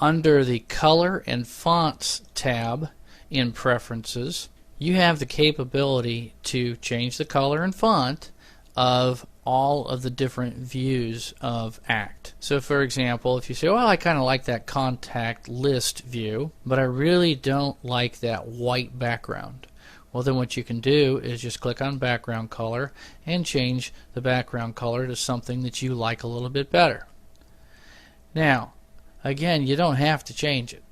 Under the Color and Fonts tab in Preferences, you have the capability to change the color and font of all of the different views of ACT. So for example, if you say, well, I kind of like that contact list view, but I really don't like that white background. Well, then what you can do is just click on background color and change the background color to something that you like a little bit better. Now, again, you don't have to change it.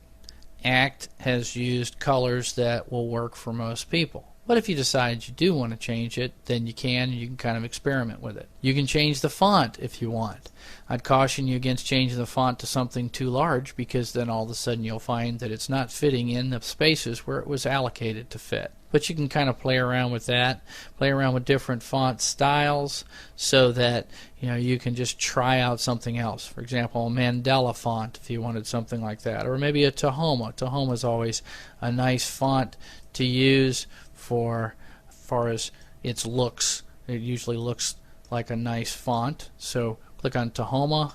ACT has used colors that will work for most people. But if you decide you do want to change it, then you can kind of experiment with it. You can change the font if you want. I'd caution you against changing the font to something too large, because then all of a sudden you'll find that it's not fitting in the spaces where it was allocated to fit. But you can kind of play around with that, play around with different font styles, so that you can just try out something else. For example, a Mandela font if you wanted something like that, or maybe a Tahoma. Tahoma is always a nice font to use for as far as its looks. It usually looks like a nice font. So click on Tahoma,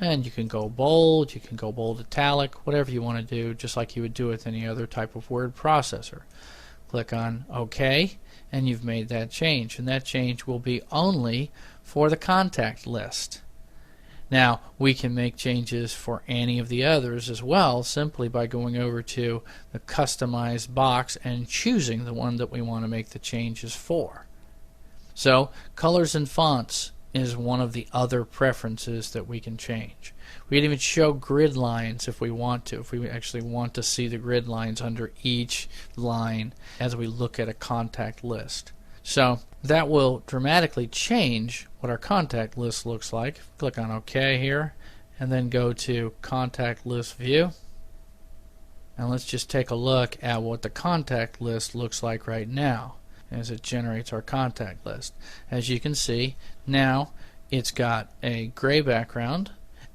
and you can go bold, you can go bold italic, whatever you want to do, just like you would do with any other type of word processor. Click on OK, and you've made that change, and that change will be only for the contact list. Now, we can make changes for any of the others as well, simply by going over to the Customize box and choosing the one that we want to make the changes for. So, colors and fonts is one of the other preferences that we can change. We can even show grid lines if we want to, if we actually want to see the grid lines under each line as we look at a contact list. So that will dramatically change what our contact list looks like. Click on OK here, and then go to Contact List View. And let's just take a look at what the contact list looks like right now as it generates our contact list. As you can see, now it's got a gray background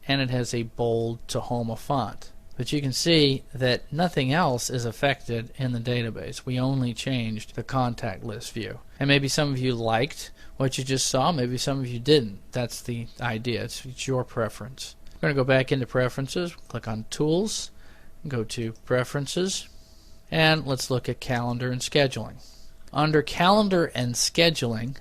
and it has a bold Tahoma font. But you can see that nothing else is affected in the database. We only changed the contact list view. And maybe some of you liked what you just saw, maybe some of you didn't. That's the idea. It's your preference. We're going to go back into Preferences, click on Tools, go to Preferences, and let's look at Calendar and Scheduling. Under Calendar and Scheduling,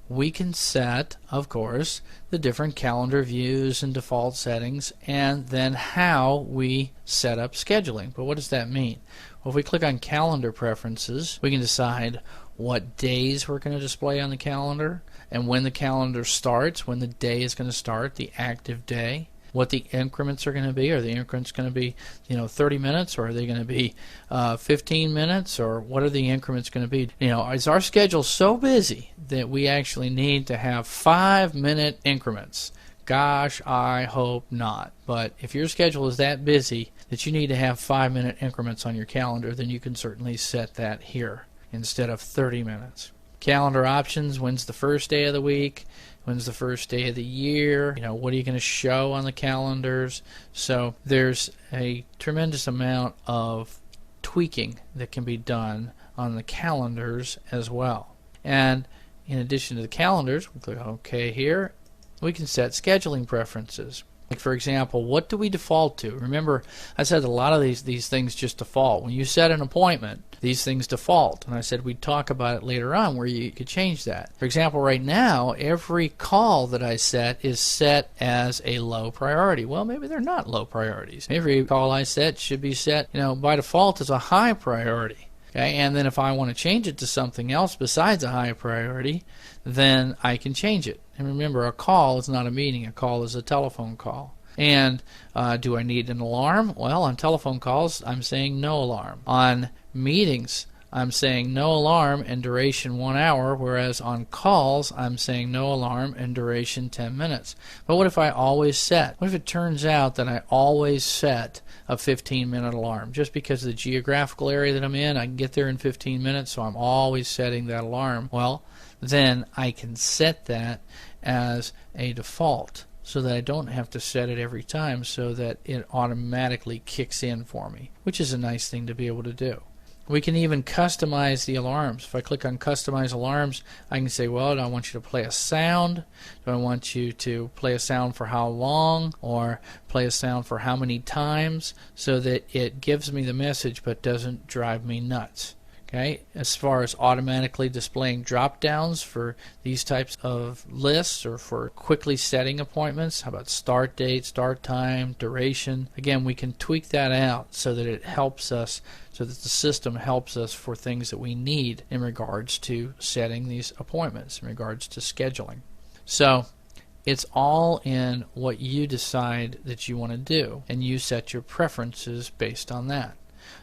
we can set, of course, the different calendar views and default settings, and then how we set up scheduling. But what does that mean? Well, if we click on Calendar Preferences, we can decide what days we're going to display on the calendar, and when the calendar starts, when the day is going to start, the active day, what the increments are going to be. Are the increments going to be 30 minutes, or are they going to be 15 minutes, or what are the increments going to be? Is our schedule so busy that we actually need to have 5-minute increments? Gosh, I hope not. But if your schedule is that busy that you need to have 5-minute increments on your calendar, then you can certainly set that here instead of 30 minutes. Calendar options: when's the first day of the week, when's the first day of the year, what are you going to show on the calendars. So there's a tremendous amount of tweaking that can be done on the calendars as well. And in addition to the calendars, we click OK here, we can set scheduling preferences. Like, for example, what do we default to? Remember, I said a lot of these things just default. When you set an appointment, these things default. And I said we'd talk about it later on where you could change that. For example, right now, every call that I set is set as a low priority. Well, maybe they're not low priorities. Every call I set should be set, by default as a high priority. Okay, and then if I want to change it to something else besides a high priority, then I can change it. And remember, a call is not a meeting. A call is a telephone call. And do I need an alarm? Well, on telephone calls, I'm saying no alarm. On meetings, I'm saying no alarm and duration 1 hour, whereas on calls, I'm saying no alarm and duration 10 minutes. But what if I always set? What if it turns out that I always set a 15-minute alarm? Just because of the geographical area that I'm in, I can get there in 15 minutes, so I'm always setting that alarm. Well, then I can set that as a default so that I don't have to set it every time, so that it automatically kicks in for me, which is a nice thing to be able to do. We can even customize the alarms. If I click on Customize Alarms, I can say, well, do I want you to play a sound? Do I want you to play a sound for how long? Or play a sound for how many times? So that it gives me the message but doesn't drive me nuts. Okay, as far as automatically displaying drop downs for these types of lists or for quickly setting appointments, how about start date, start time, duration? Again, we can tweak that out so that it helps us, so that the system helps us for things that we need in regards to setting these appointments, in regards to scheduling. So it's all in what you decide that you want to do, and you set your preferences based on that.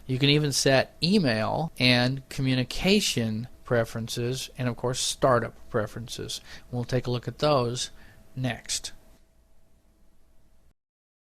You can even set email and communication preferences and, of course, startup preferences. We'll take a look at those next.